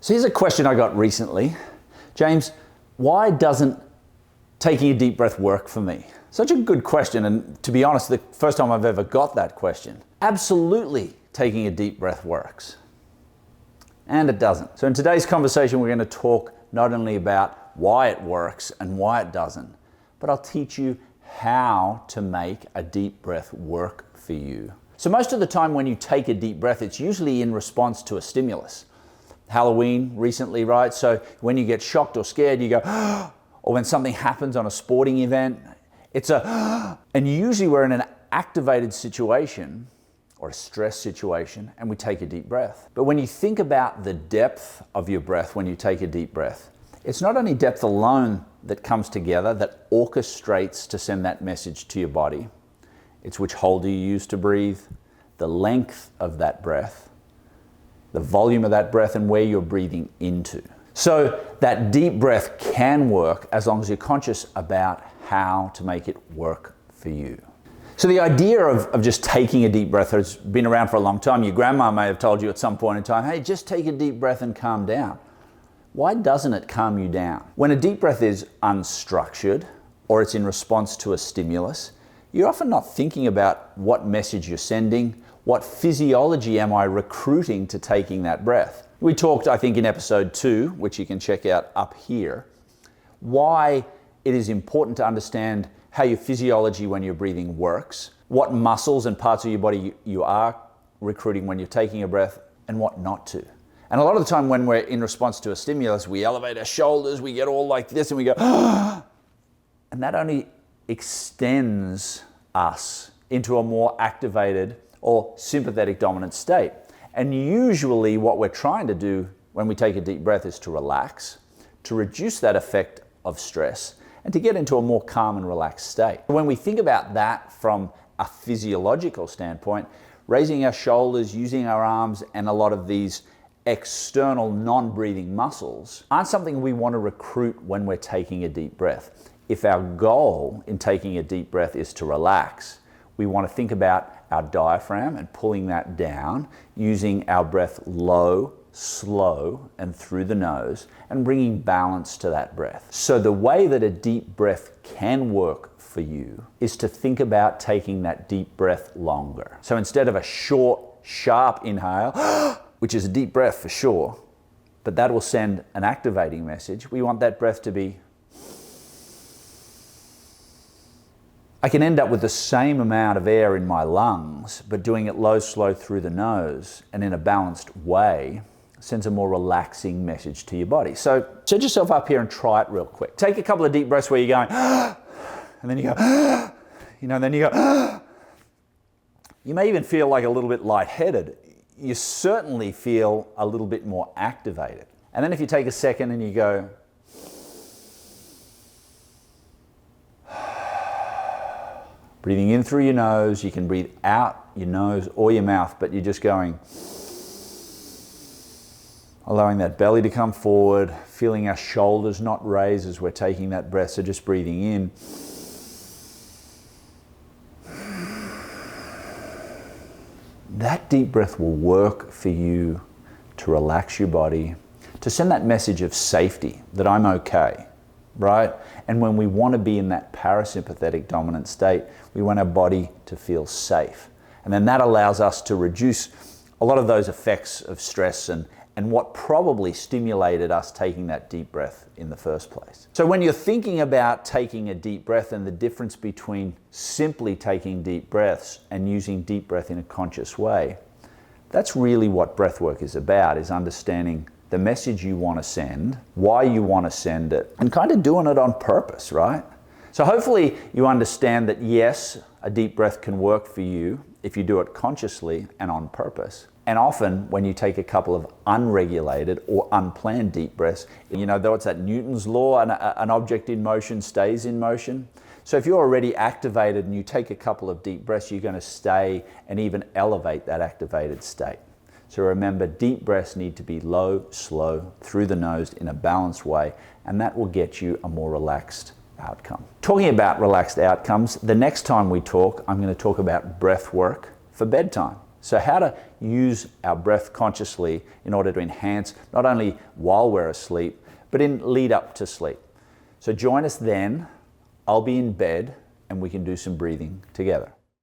So here's a question I got recently. James, why doesn't taking a deep breath work for me? Such a good question, and to be honest, the first time I've ever got that question. Absolutely, taking a deep breath works. And it doesn't. So in today's conversation, we're going to talk not only about why it works and why it doesn't, but I'll teach you how to make a deep breath work for you. So most of the time when you take a deep breath, it's usually in response to a stimulus. Halloween recently, right? So when you get shocked or scared, you go, or when something happens on a sporting event, it's a, and usually we're in an activated situation or a stress situation and we take a deep breath. But when you think about the depth of your breath when you take a deep breath, it's not only depth alone that comes together, that orchestrates to send that message to your body. It's which hole do you use to breathe, the length of that breath, the volume of that breath, and where you're breathing into. So that deep breath can work as long as you're conscious about how to make it work for you. So the idea of just taking a deep breath has been around for a long time. Your grandma may have told you at some point in time, hey, just take a deep breath and calm down. Why doesn't it calm you down? When a deep breath is unstructured or it's in response to a stimulus, you're often not thinking about what message you're sending, what physiology am I recruiting to taking that breath. We talked, I think, in episode 2, which you can check out up here, why it is important to understand how your physiology when you're breathing works, what muscles and parts of your body you are recruiting when you're taking a breath, and what not to. And a lot of the time when we're in response to a stimulus, we elevate our shoulders, we get all like this, and we go, and that only extends us into a more activated or sympathetic dominant state. And usually what we're trying to do when we take a deep breath is to relax, to reduce that effect of stress, and to get into a more calm and relaxed state. When we think about that from a physiological standpoint, raising our shoulders, using our arms, and a lot of these external non-breathing muscles aren't something we want to recruit when we're taking a deep breath. If our goal in taking a deep breath is to relax, we want to think about our diaphragm and pulling that down, using our breath low, slow, and through the nose, and bringing balance to that breath. So the way that a deep breath can work for you is to think about taking that deep breath longer. So instead of a short, sharp inhale, which is a deep breath for sure, but that will send an activating message, we want that breath to be, I can end up with the same amount of air in my lungs, but doing it low, slow through the nose and in a balanced way sends a more relaxing message to your body. So set yourself up here and try it real quick. Take a couple of deep breaths where you're going, and then you go, then you go, you may even feel like a little bit lightheaded. You certainly feel a little bit more activated. And then if you take a second and you go, breathing in through your nose, you can breathe out your nose or your mouth, but you're just going, allowing that belly to come forward, feeling our shoulders not raise as we're taking that breath, so just breathing in. That deep breath will work for you to relax your body, to send that message of safety, that I'm okay, right? And when we want to be in that parasympathetic dominant state, we want our body to feel safe. And then that allows us to reduce a lot of those effects of stress and what probably stimulated us taking that deep breath in the first place. So when you're thinking about taking a deep breath and the difference between simply taking deep breaths and using deep breath in a conscious way, that's really what breathwork is about, is understanding the message you want to send, why you want to send it, and kind of doing it on purpose, right? So hopefully you understand that yes, a deep breath can work for you if you do it consciously and on purpose. And often when you take a couple of unregulated or unplanned deep breaths, though it's that Newton's law, an object in motion stays in motion. So if you're already activated and you take a couple of deep breaths, you're going to stay and even elevate that activated state. So remember, deep breaths need to be low, slow, through the nose in a balanced way, and that will get you a more relaxed outcome. Talking about relaxed outcomes, the next time we talk, I'm going to talk about breath work for bedtime. So how to use our breath consciously in order to enhance not only while we're asleep, but in lead up to sleep. So join us then. I'll be in bed and we can do some breathing together.